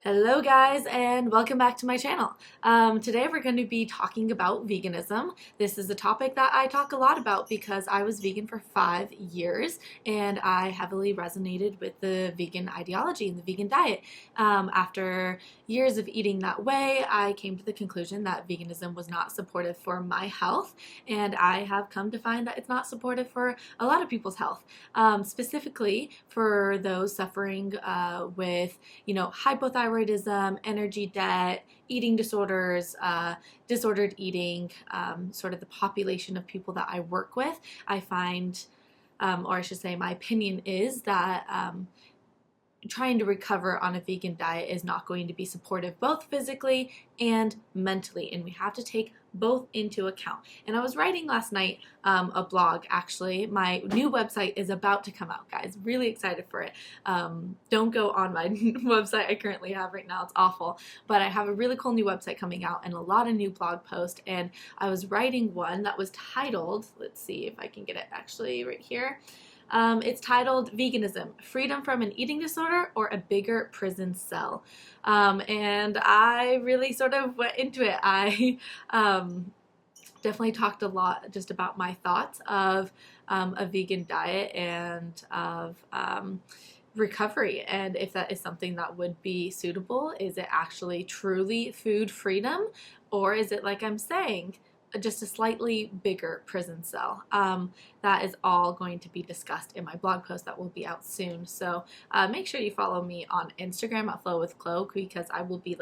Hello guys and welcome back to my channel. Today we're going to be talking about veganism. This is a topic that I talk a lot about because I was vegan for 5 years and I heavily resonated with the vegan ideology and the vegan diet. After years of eating that way, I came to the conclusion that veganism was not supportive for my health, and I have come to find that it's not supportive for a lot of people's health, specifically for those suffering with hypothyroidism, energy debt, eating disorders, disordered eating, sort of the population of people that I work with. I find, or I should say, my opinion is that trying to recover on a vegan diet is not going to be supportive both physically and mentally, and we have to take both into account. And I was writing last night a blog. Actually, my new website is about to come out, guys. Really excited for it. Don't go on my website I currently have right now. It's awful, but I have a really cool new website coming out and a lot of new blog posts, and I was writing one that was titled, let's see if I can get it actually right here. It's titled Veganism, Freedom from an Eating Disorder or a Bigger Prison Cell. And I really sort of went into it. I definitely talked a lot just about my thoughts of a vegan diet and of recovery, and if that is something that would be suitable. Is it actually truly food freedom, or is it, like I'm saying, just a slightly bigger prison cell? That is all going to be discussed in my blog post that will be out soon. So make sure you follow me on Instagram at Flow with Chloe, because I will be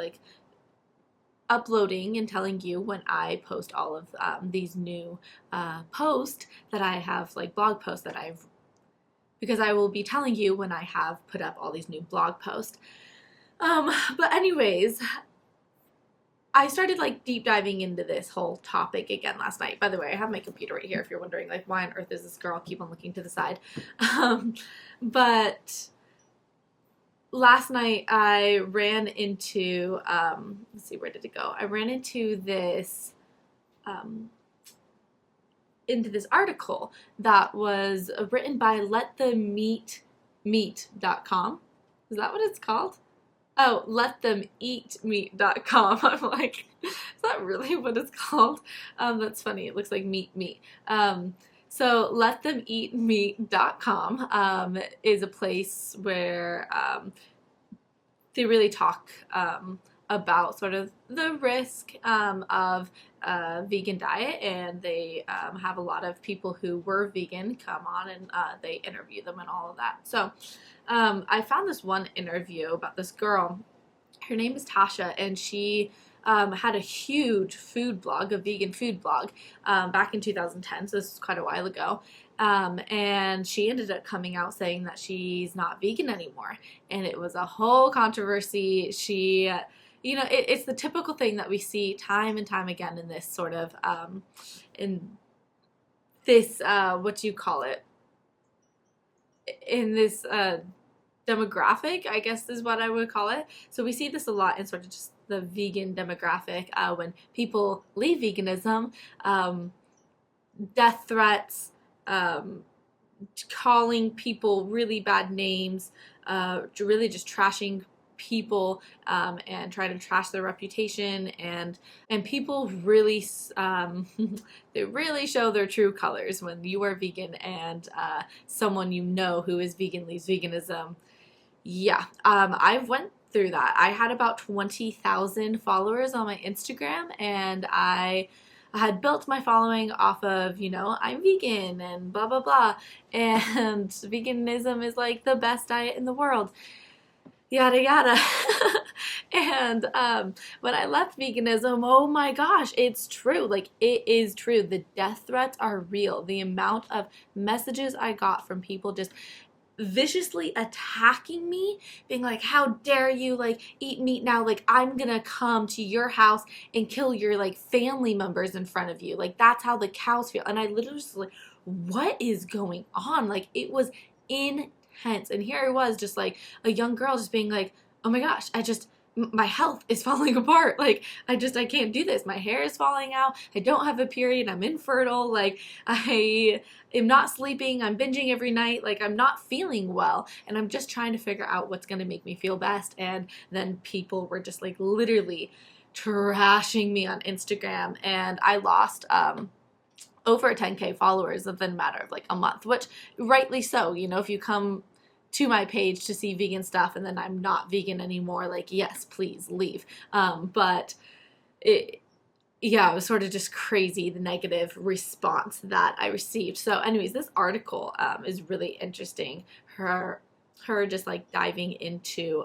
uploading and telling you when I post all of these new posts that I have, blog posts that because I will be telling you when I have put up all these new blog posts. But anyways, I started deep diving into this whole topic again last night. By the way, I have my computer right here if you're wondering why on earth is this girl keep on looking to the side. But last night I ran into, let's see, where did it go? I ran into this article that was written by letthemeatmeat.com. Is that what it's called? Oh, letthemeatmeat.com. I'm like, is that really what it's called? That's funny. It looks like meat. So letthemeatmeat.com is a place where they really talk about sort of the risk of a vegan diet, and they have a lot of people who were vegan come on and they interview them and all of that. So I found this one interview about this girl. Her name is Tasha, and she had a huge food blog, a vegan food blog, back in 2010, so this is quite a while ago. And she ended up coming out saying that she's not vegan anymore, and it was a whole controversy. She it's the typical thing that we see time and time again in this sort of what do you call it, in this demographic, I guess is what I would call it. So we see this a lot in sort of just the vegan demographic, when people leave veganism, death threats, calling people really bad names, really just trashing people, and trying to trash their reputation, and people really they really show their true colors when you are vegan and someone who is vegan leaves veganism. Yeah, I've went through that. I had about 20,000 followers on my Instagram, and I had built my following off of, I'm vegan and blah blah blah, and veganism is like the best diet in the world, yada yada. And when I left veganism, oh my gosh, it's true. It is true. The death threats are real. The amount of messages I got from people just viciously attacking me, being like, how dare you eat meat now, I'm gonna come to your house and kill your family members in front of you, that's how the cows feel. And I literally was what is going on? It was intense. And here I was, just a young girl, just being oh my gosh, my health is falling apart. Like, I can't do this. My hair is falling out. I don't have a period. I'm infertile. Like, I am not sleeping. I'm binging every night. Like, I'm not feeling well. And I'm just trying to figure out what's going to make me feel best. And then people were just like literally trashing me on Instagram. And I lost, over 10K followers within a matter of like a month, which rightly so. You know, if you come to my page to see vegan stuff and then I'm not vegan anymore, like, yes, please leave. But it was sort of just crazy, the negative response that I received. So anyways, this article is really interesting. Her just like diving into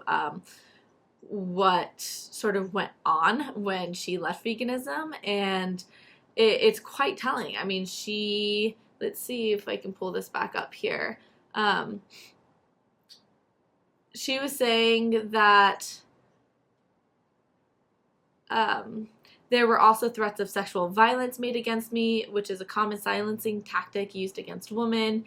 what sort of went on when she left veganism, and it's quite telling. I mean, let's see if I can pull this back up here. She was saying that there were also threats of sexual violence made against me, which is a common silencing tactic used against women.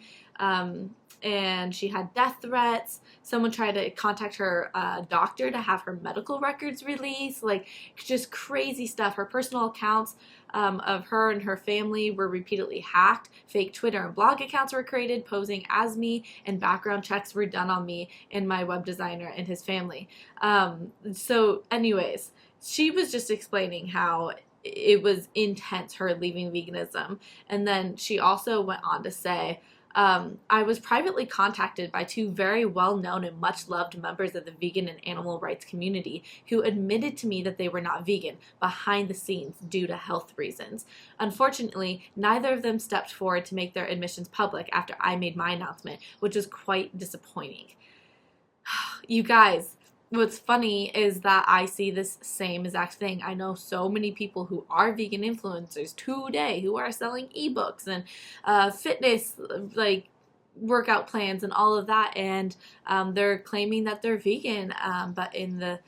And she had death threats. Someone tried to contact her doctor to have her medical records released. Like, just crazy stuff. Her personal accounts of her and her family were repeatedly hacked. Fake Twitter and blog accounts were created posing as me, and background checks were done on me and my web designer and his family. So anyways, she was just explaining how it was intense, her leaving veganism. And then she also went on to say, I was privately contacted by two very well-known and much-loved members of the vegan and animal rights community who admitted to me that they were not vegan behind the scenes due to health reasons. Unfortunately, neither of them stepped forward to make their admissions public after I made my announcement, which was quite disappointing. You guys, what's funny is that I see this same exact thing. I know so many people who are vegan influencers today who are selling ebooks and fitness like workout plans and all of that, and they're claiming that they're vegan, but in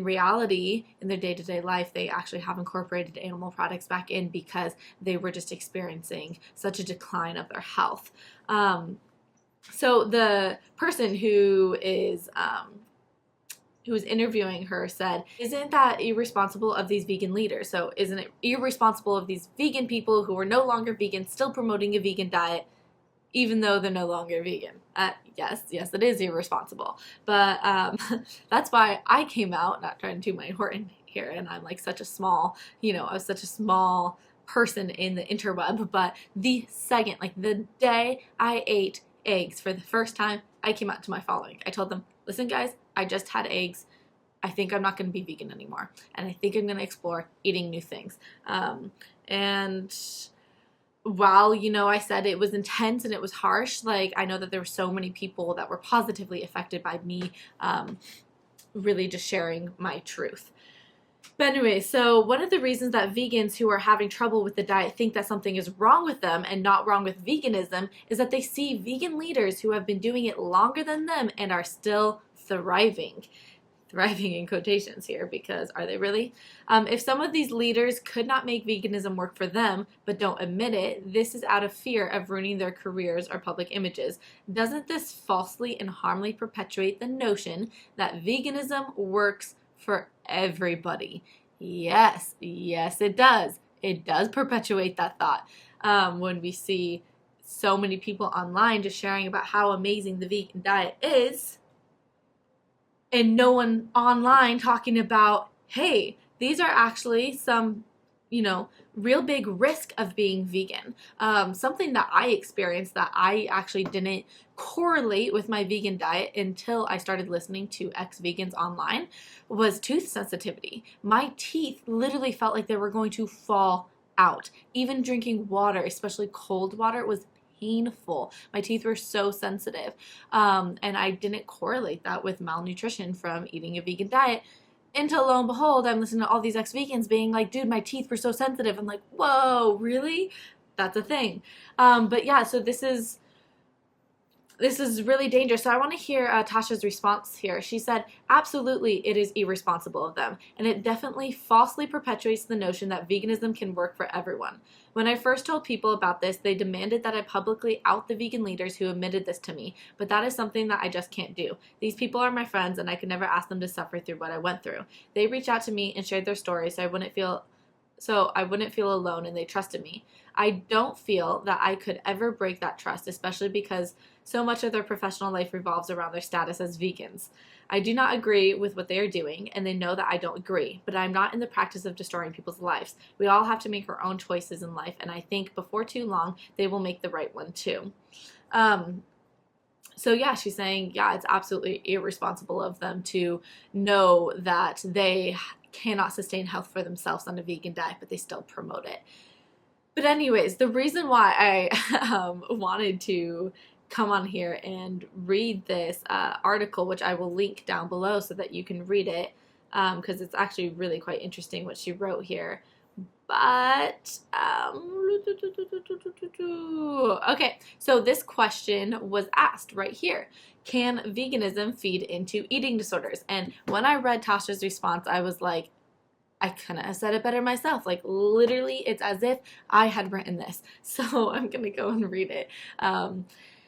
reality, in their day-to-day life, they actually have incorporated animal products back in because they were just experiencing such a decline of their health. So the person who is interviewing her said, isn't that irresponsible of these vegan leaders? So isn't it irresponsible of these vegan people who are no longer vegan, still promoting a vegan diet, even though they're no longer vegan? Yes, it is irresponsible. But that's why I came out, not trying to toot my horn here, and I'm like such a small, I was such a small person in the interweb, but the second, like the day I ate eggs for the first time, I came out to my following. I told them, listen guys, I just had eggs. I think I'm not going to be vegan anymore. And I think I'm going to explore eating new things. And while, I said it was intense and it was harsh, like, I know that there were so many people that were positively affected by me really just sharing my truth. But anyway, so one of the reasons that vegans who are having trouble with the diet think that something is wrong with them and not wrong with veganism is that they see vegan leaders who have been doing it longer than them and are still thriving in quotations here, because are they really? If some of these leaders could not make veganism work for them but don't admit it, this is out of fear of ruining their careers or public images. Doesn't this falsely and harmfully perpetuate the notion that veganism works for everybody? Yes, it does. It does perpetuate that thought. When we see so many people online just sharing about how amazing the vegan diet is, and no one online talking about, hey, these are actually some, real big risk of being vegan. Something that I experienced that I actually didn't correlate with my vegan diet until I started listening to ex-vegans online was tooth sensitivity. My teeth literally felt like they were going to fall out. Even drinking water, especially cold water, was painful. My teeth were so sensitive. And I didn't correlate that with malnutrition from eating a vegan diet until, lo and behold, I'm listening to all these ex-vegans being like, dude, my teeth were so sensitive. I'm like, whoa, really? That's a thing. But yeah, so this is this is really dangerous. So I want to hear Tasha's response here. She said, absolutely, it is irresponsible of them, and it definitely falsely perpetuates the notion that veganism can work for everyone. When I first told people about this, they demanded that I publicly out the vegan leaders who admitted this to me, but that is something that I just can't do. These people are my friends, and I could never ask them to suffer through what I went through. They reached out to me and shared their stories, so I wouldn't feel alone, and they trusted me. I don't feel that I could ever break that trust, especially because so much of their professional life revolves around their status as vegans. I do not agree with what they are doing, and they know that I don't agree, but I'm not in the practice of destroying people's lives. We all have to make our own choices in life, and I think before too long, they will make the right one too. So yeah, she's saying, yeah, it's absolutely irresponsible of them to know that they cannot sustain health for themselves on a vegan diet, but they still promote it. But anyways, the reason why I wanted to come on here and read this article, which I will link down below so that you can read it, because it's actually really quite interesting what she wrote here. But, okay, so this question was asked right here. Can veganism feed into eating disorders? And when I read Tasha's response, I was like, I couldn't have said it better myself. Like, literally, it's as if I had written this. So I'm going to go and read it.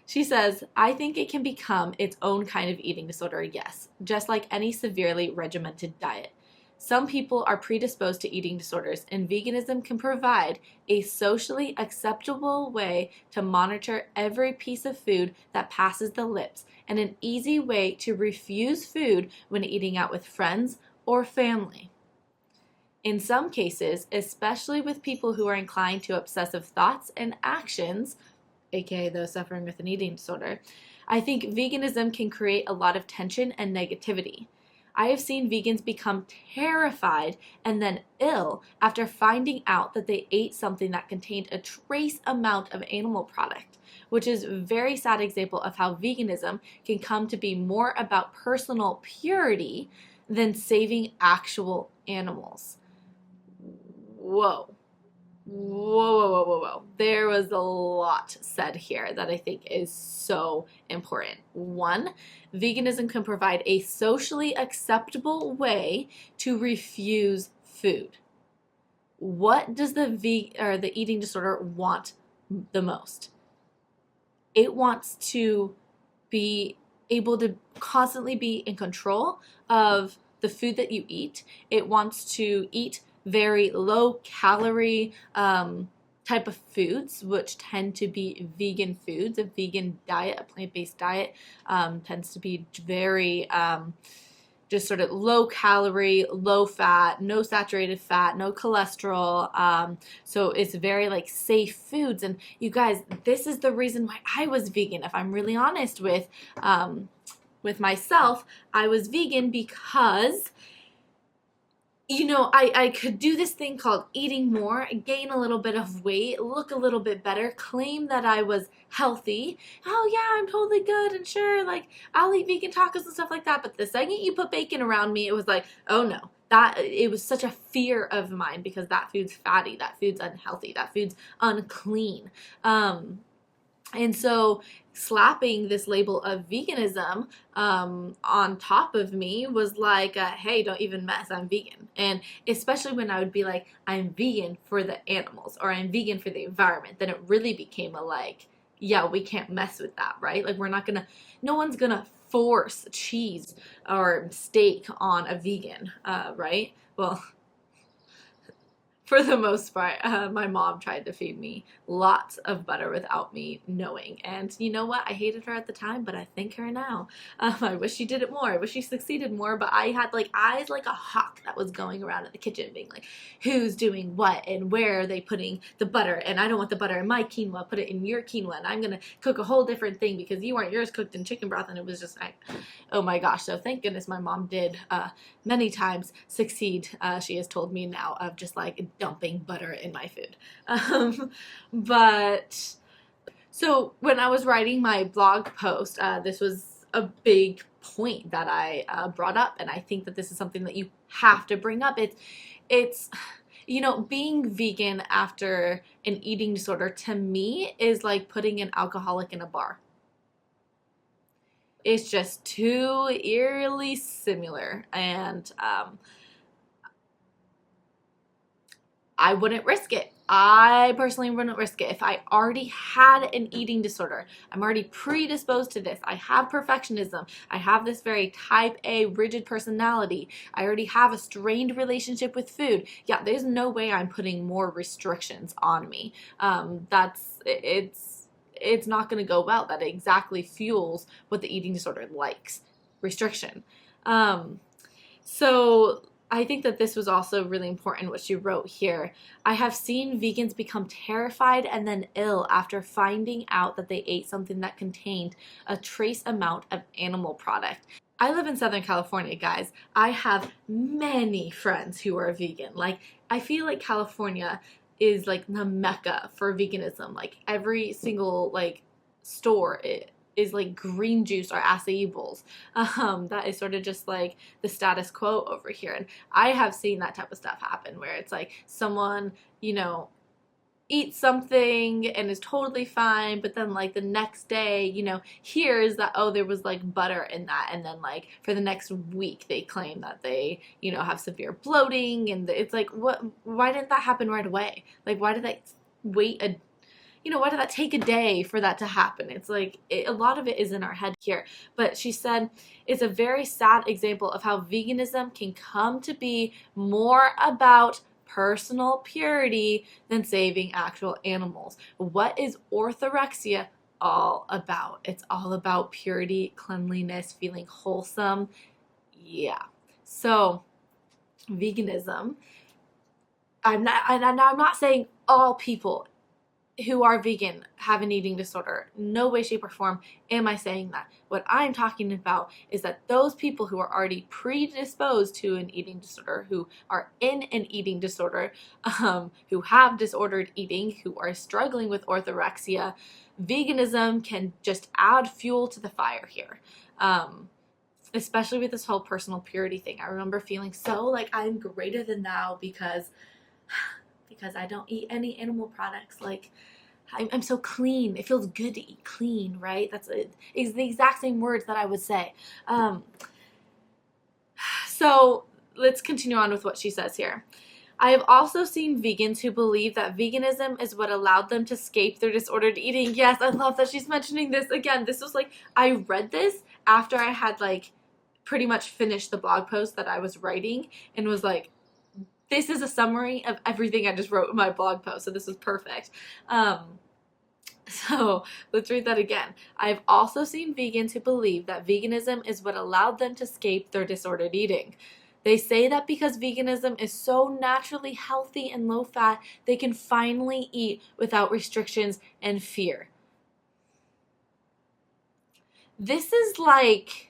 She says, I think it can become its own kind of eating disorder, yes, just like any severely regimented diet. Some people are predisposed to eating disorders, and veganism can provide a socially acceptable way to monitor every piece of food that passes the lips and an easy way to refuse food when eating out with friends or family. In some cases, especially with people who are inclined to obsessive thoughts and actions, aka those suffering with an eating disorder, I think veganism can create a lot of tension and negativity. I have seen vegans become terrified and then ill after finding out that they ate something that contained a trace amount of animal product, which is a very sad example of how veganism can come to be more about personal purity than saving actual animals. Whoa. Whoa. There was a lot said here that I think is so important. One, veganism can provide a socially acceptable way to refuse food. What does the eating disorder want the most? It wants to be able to constantly be in control of the food that you eat. It wants to eat very low calorie type of foods, which tend to be vegan foods. A vegan diet, a plant-based diet, tends to be very just sort of low calorie, low fat, no saturated fat, no cholesterol. So it's very like safe foods. And you guys, this is the reason why I was vegan. If I'm really honest with myself, I was vegan because I could do this thing called eating more, gain a little bit of weight, look a little bit better, claim that I was healthy. Oh yeah, I'm totally good and sure, like I'll eat vegan tacos and stuff like that. But the second you put bacon around me, it was like, oh no, it was such a fear of mine because that food's fatty, that food's unhealthy, that food's unclean. And so slapping this label of veganism on top of me was like, hey, don't even mess, I'm vegan. And especially when I would be like, I'm vegan for the animals or I'm vegan for the environment, then it really became a like, yeah, we can't mess with that, right? Like no one's gonna force cheese or steak on a vegan, right? Well, for the most part, my mom tried to feed me lots of butter without me knowing. And you know what? I hated her at the time, but I thank her now. I wish she did it more. I wish she succeeded more, but I had like eyes like a hawk that was going around in the kitchen being like, who's doing what and where are they putting the butter? And I don't want the butter in my quinoa. Put it in your quinoa. And I'm going to cook a whole different thing because you want yours cooked in chicken broth. And it was just like, oh my gosh. So thank goodness my mom did many times succeed. She has told me now of just like dumping butter in my food. But so when I was writing my blog post, this was a big point that I brought up, and I think that this is something that you have to bring up. It's being vegan after an eating disorder to me is like putting an alcoholic in a bar. It's just too eerily similar, and I wouldn't risk it. I personally wouldn't risk it. If I already had an eating disorder, I'm already predisposed to this. I have perfectionism. I have this very type A rigid personality. I already have a strained relationship with food. Yeah, there's no way I'm putting more restrictions on me. It's not going to go well. That exactly fuels what the eating disorder likes: restriction. So I think that this was also really important what she wrote here. I have seen vegans become terrified and then ill after finding out that they ate something that contained a trace amount of animal product. I live in Southern California, guys. I have many friends who are vegan. Like, I feel like California is like the mecca for veganism. Like, every single like store is like green juice or acai bowls. That is sort of just like the status quo over here. And I have seen that type of stuff happen where it's like someone, eats something and is totally fine, but then like the next day, hears that, oh, there was like butter in that, and then like for the next week they claim that they, have severe bloating, and it's like, what? Why didn't that happen right away? Like, why did that wait why did that take a day for that to happen? It's like a lot of it is in our head here. But she said it's a very sad example of how veganism can come to be more about personal purity than saving actual animals. What is orthorexia all about? It's all about purity, cleanliness, feeling wholesome. Yeah. So veganism, I'm not saying all people who are vegan have an eating disorder. No way, shape, or form am I saying that. What I'm talking about is that those people who are already predisposed to an eating disorder, who are in an eating disorder, who have disordered eating, who are struggling with orthorexia, veganism can just add fuel to the fire here. Especially with this whole personal purity thing. I remember feeling so like I'm greater than thou because I don't eat any animal products. Like, I'm so clean. It feels good to eat clean, right? It's the exact same words that I would say. So let's continue on with what she says here. I have also seen vegans who believe that veganism is what allowed them to escape their disordered eating. Yes, I love that she's mentioning this. Again, this was like, I read this after I had like pretty much finished the blog post that I was writing, and was like, this is a summary of everything I just wrote in my blog post, so this is perfect. So let's read that again. I've also seen vegans who believe that veganism is what allowed them to escape their disordered eating. They say that because veganism is so naturally healthy and low fat, they can finally eat without restrictions and fear. This is like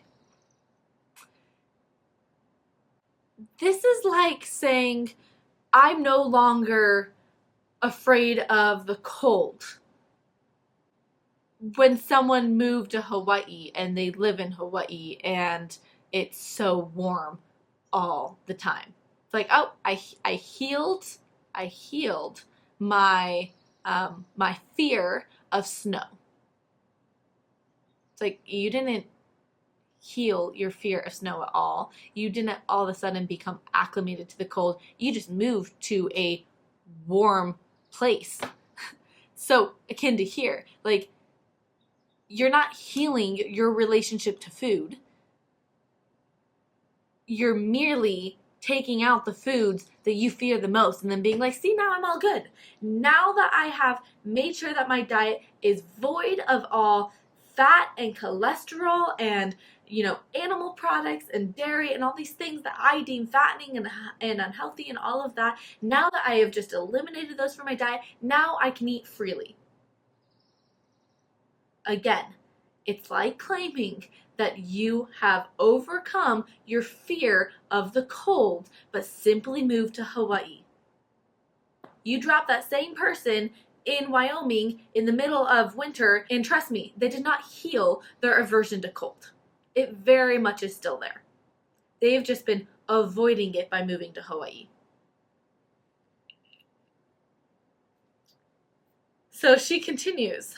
saying, I'm no longer afraid of the cold when someone moved to Hawaii and they live in Hawaii and it's so warm all the time. It's like, oh, I healed my my fear of snow. It's like, you didn't heal your fear of snow at all. You didn't all of a sudden become acclimated to the cold. You just moved to a warm place. So akin to here, like, you're not healing your relationship to food. You're merely taking out the foods that you fear the most and then being like, see, now I'm all good. Now that I have made sure that my diet is void of all fat and cholesterol and, animal products and dairy and all these things that I deem fattening and unhealthy and all of that, now that I have just eliminated those from my diet, now I can eat freely. Again, it's like claiming that you have overcome your fear of the cold, but simply moved to Hawaii. You drop that same person in Wyoming in the middle of winter, and trust me, they did not heal their aversion to cold. It very much is still there. They've just been avoiding it by moving to Hawaii. So she continues.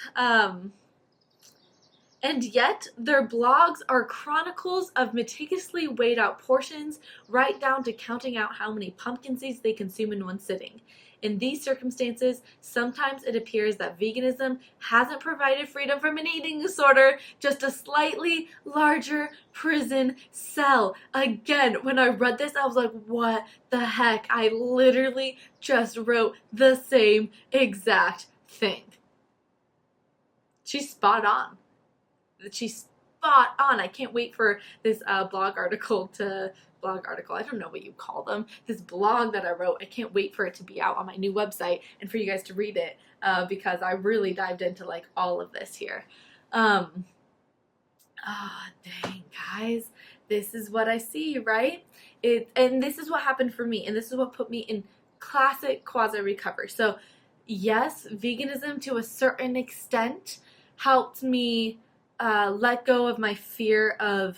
And yet, their blogs are chronicles of meticulously weighed out portions, right down to counting out how many pumpkin seeds they consume in one sitting. In these circumstances, sometimes it appears that veganism hasn't provided freedom from an eating disorder, just a slightly larger prison cell. Again, when I read this, I was like, what the heck? I literally just wrote the same exact thing. She's spot on. She's spot on. I can't wait for this blog article. I don't know what you call them. This blog that I wrote. I can't wait for it to be out on my new website and for you guys to read it because I really dived into like all of this here. Oh, dang, guys. This is what I see, right? And this is what happened for me. And this is what put me in classic quasi-recovery. So, yes, veganism to a certain extent helped me let go of my fear of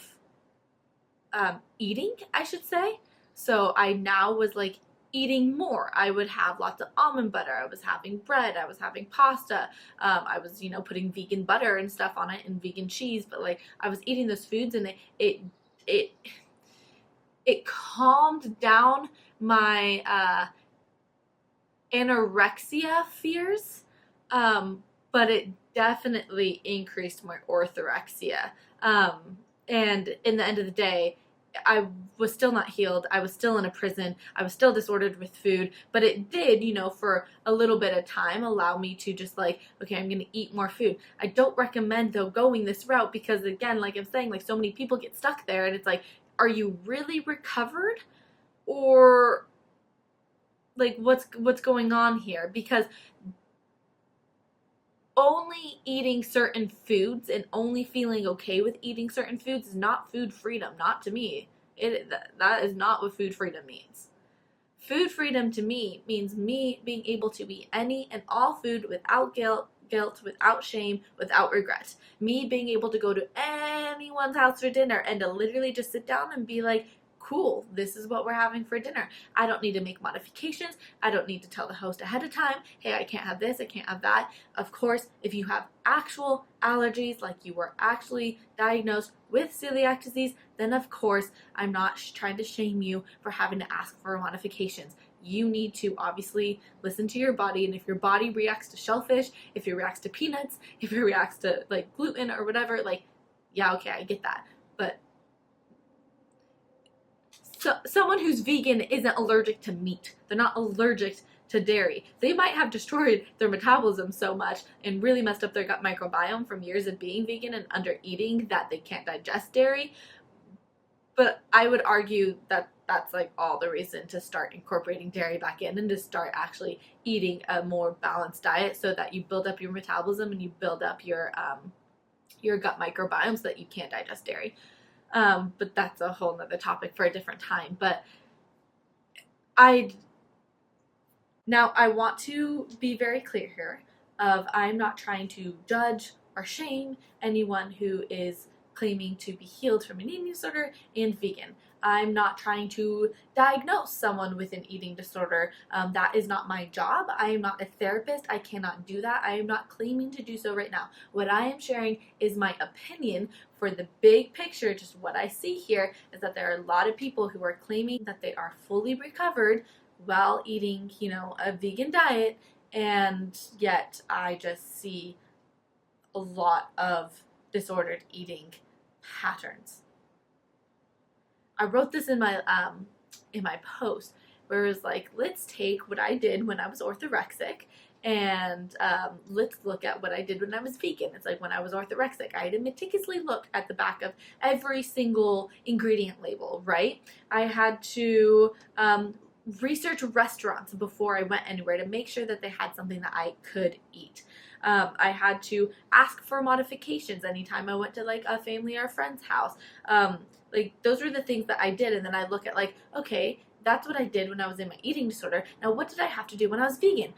eating, I should say. So I now was like eating more. I would have lots of almond butter. I was having bread. I was having pasta. I was, putting vegan butter and stuff on it and vegan cheese. But like I was eating those foods, and it calmed down my anorexia fears. But it definitely increased my orthorexia. And in the end of the day, I was still not healed. I was still in a prison. I was still disordered with food, but it did, for a little bit of time allow me to just like, okay, I'm going to eat more food. I don't recommend though going this route because again, like I'm saying, like so many people get stuck there and it's like, are you really recovered or like what's going on here? Because only eating certain foods and only feeling okay with eating certain foods is not food freedom. Not to me. That is not what food freedom means. Food freedom to me means me being able to eat any and all food without guilt, without shame, without regret. Me being able to go to anyone's house for dinner and to literally just sit down and be like, cool, this is what we're having for dinner. I don't need to make modifications. I don't need to tell the host ahead of time, hey, I can't have this, I can't have that. Of course, if you have actual allergies, like you were actually diagnosed with celiac disease, then of course, I'm not trying to shame you for having to ask for modifications. You need to obviously listen to your body, and if your body reacts to shellfish, if it reacts to peanuts, if it reacts to like gluten or whatever, like, yeah, okay, I get that. But so someone who's vegan isn't allergic to meat. They're not allergic to dairy. They might have destroyed their metabolism so much and really messed up their gut microbiome from years of being vegan and under eating that they can't digest dairy. But I would argue that that's like all the reason to start incorporating dairy back in and to start actually eating a more balanced diet so that you build up your metabolism and you build up your gut microbiome so that you can't digest dairy. But that's a whole nother topic for a different time. But I want to be very clear here of I'm not trying to judge or shame anyone who is claiming to be healed from an eating disorder and vegan. I'm not trying to diagnose someone with an eating disorder. That is not my job. I am not a therapist. I cannot do that. I am not claiming to do so right now. What I am sharing is my opinion for the big picture. Just what I see here is that there are a lot of people who are claiming that they are fully recovered while eating, a vegan diet, and yet I just see a lot of disordered eating patterns. I wrote this in my post where it was like, let's take what I did when I was orthorexic and let's look at what I did when I was vegan. It's like when I was orthorexic, I had to meticulously look at the back of every single ingredient label, right? I had to research restaurants before I went anywhere to make sure that they had something that I could eat. I had to ask for modifications anytime I went to like a family or a friend's house. Like those were the things that I did, and then I look at like, okay, that's what I did when I was in my eating disorder. Now what did I have to do when I was vegan?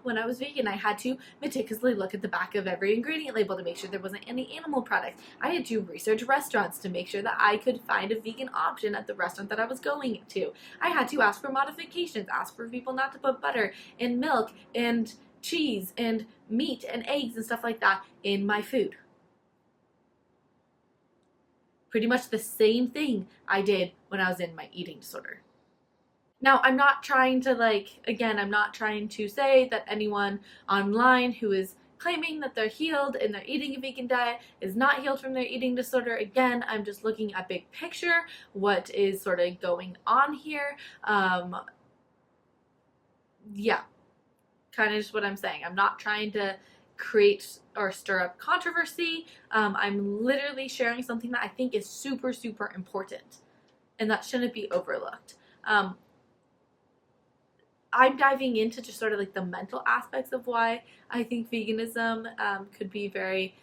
When I was vegan, I had to meticulously look at the back of every ingredient label to make sure there wasn't any animal products. I had to research restaurants to make sure that I could find a vegan option at the restaurant that I was going to. I had to ask for modifications, ask for people not to put butter and milk and cheese and meat and eggs and stuff like that in my food. pretty much the same thing I did when I was in my eating disorder. Now, I'm not trying to, again, I'm not trying to say that anyone online who is claiming that they're healed and they're eating a vegan diet is not healed from their eating disorder. Again, I'm just looking at big picture, what is sort of going on here. Yeah, kind of just what I'm saying. I'm not trying to create or stir up controversy. I'm literally sharing something that I think is super, super important and that shouldn't be overlooked. I'm diving into just sort of like the mental aspects of why I think veganism could be very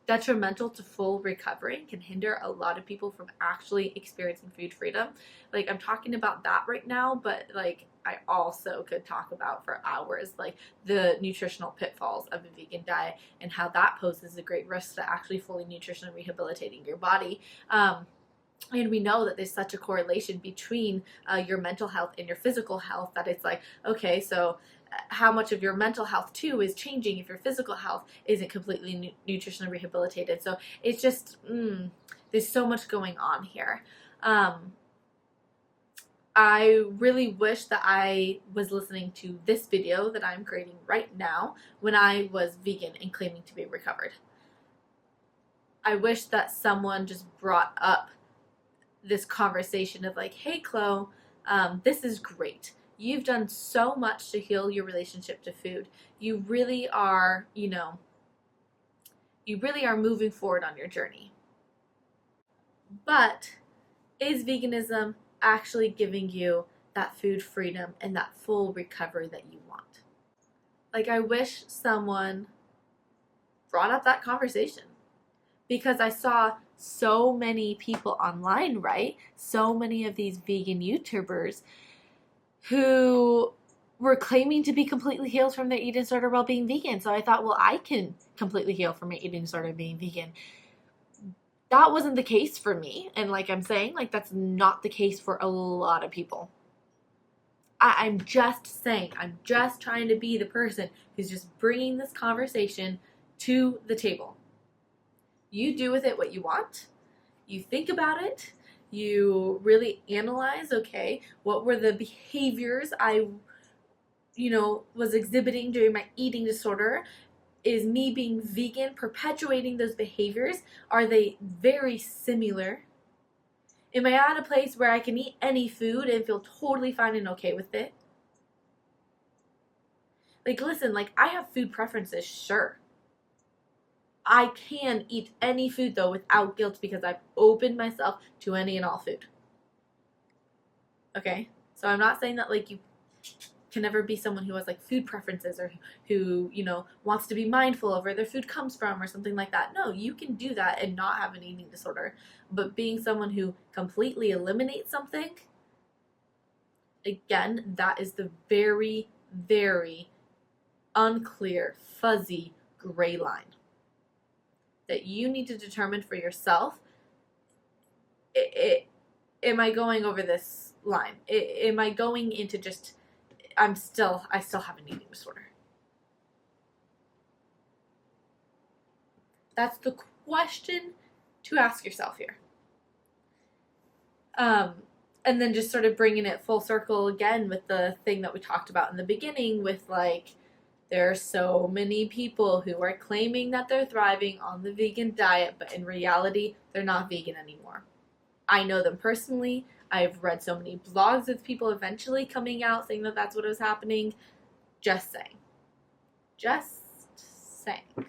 detrimental to full recovery, can hinder a lot of people from actually experiencing food freedom. Like, I'm talking about that right now, but like I also could talk about for hours like the nutritional pitfalls of a vegan diet and how that poses a great risk to actually fully nutritionally rehabilitating your body. And we know that there's such a correlation between your mental health and your physical health that it's like, okay, so how much of your mental health too is changing if your physical health isn't completely nutritionally rehabilitated. So it's just, there's so much going on here. I really wish that I was listening to this video that I'm creating right now when I was vegan and claiming to be recovered. I wish that someone just brought up this conversation of like, hey, Chloe, this is great. You've done so much to heal your relationship to food. You really are, you really are moving forward on your journey. But is veganism actually giving you that food freedom and that full recovery that you want? Like, I wish someone brought up that conversation, because I saw so many people online, right? So many of these vegan YouTubers who were claiming to be completely healed from their eating disorder while being vegan. So I thought, well, I can completely heal from my eating disorder being vegan. That wasn't the case for me. And like I'm saying, like, that's not the case for a lot of people. I'm just saying, I'm just trying to be the person who's just bringing this conversation to the table. You do with it what you want. You think about it. You really analyze, okay, what were the behaviors I, was exhibiting during my eating disorder? Is me being vegan perpetuating those behaviors? Are they very similar? Am I at a place where I can eat any food and feel totally fine and okay with it? Like, listen, like, I have food preferences, sure. I can eat any food, though, without guilt, because I've opened myself to any and all food. Okay? So I'm not saying that, like, you can never be someone who has, like, food preferences or who, wants to be mindful of where their food comes from or something like that. No, you can do that and not have an eating disorder. But being someone who completely eliminates something, again, that is the very, very unclear, fuzzy, gray line that you need to determine for yourself. Am I going over this line? Am I going into just, I still have an eating disorder? That's the question to ask yourself here. And then just sort of bringing it full circle again with the thing that we talked about in the beginning with, like, there are so many people who are claiming that they're thriving on the vegan diet, but in reality, they're not vegan anymore. I know them personally. I've read so many blogs of people eventually coming out saying that that's what was happening. Just saying. Just saying.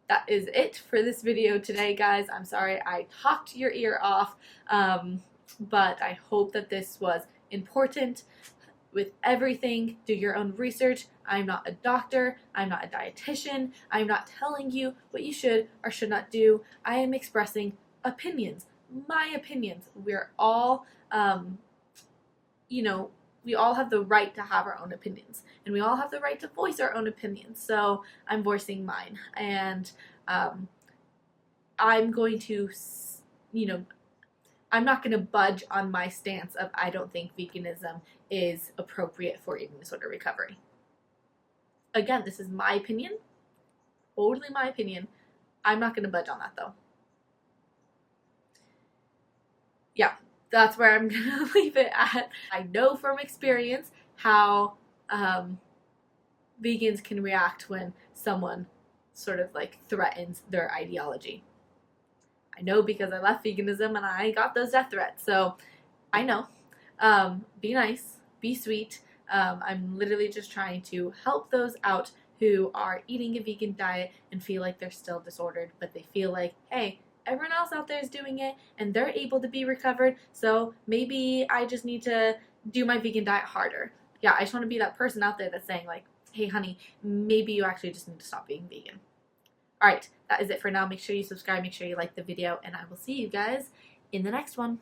That is it for this video today, guys. I'm sorry I talked your ear off, but I hope that this was important. With everything, do your own research. I'm not a doctor. I'm not a dietitian. I'm not telling you what you should or should not do. I am expressing opinions, my opinions. We're all, we all have the right to have our own opinions, and we all have the right to voice our own opinions. So I'm voicing mine, and I'm going to, I'm not going to budge on my stance of I don't think veganism is appropriate for eating disorder recovery. Again, this is my opinion. Totally my opinion. I'm not going to budge on that, though. yeah, that's where I'm gonna leave it at. I know from experience how vegans can react when someone sort of like threatens their ideology. I know because I left veganism and I got those death threats. So I know. Be nice, be sweet. I'm literally just trying to help those out who are eating a vegan diet and feel like they're still disordered, but they feel like, hey, everyone else out there is doing it and they're able to be recovered, so maybe I just need to do my vegan diet harder. Yeah, I just want to be that person out there that's saying, like, hey, honey, maybe you actually just need to stop being vegan. All right, that is it for now. Make sure you subscribe, make sure you like the video, and I will see you guys in the next one.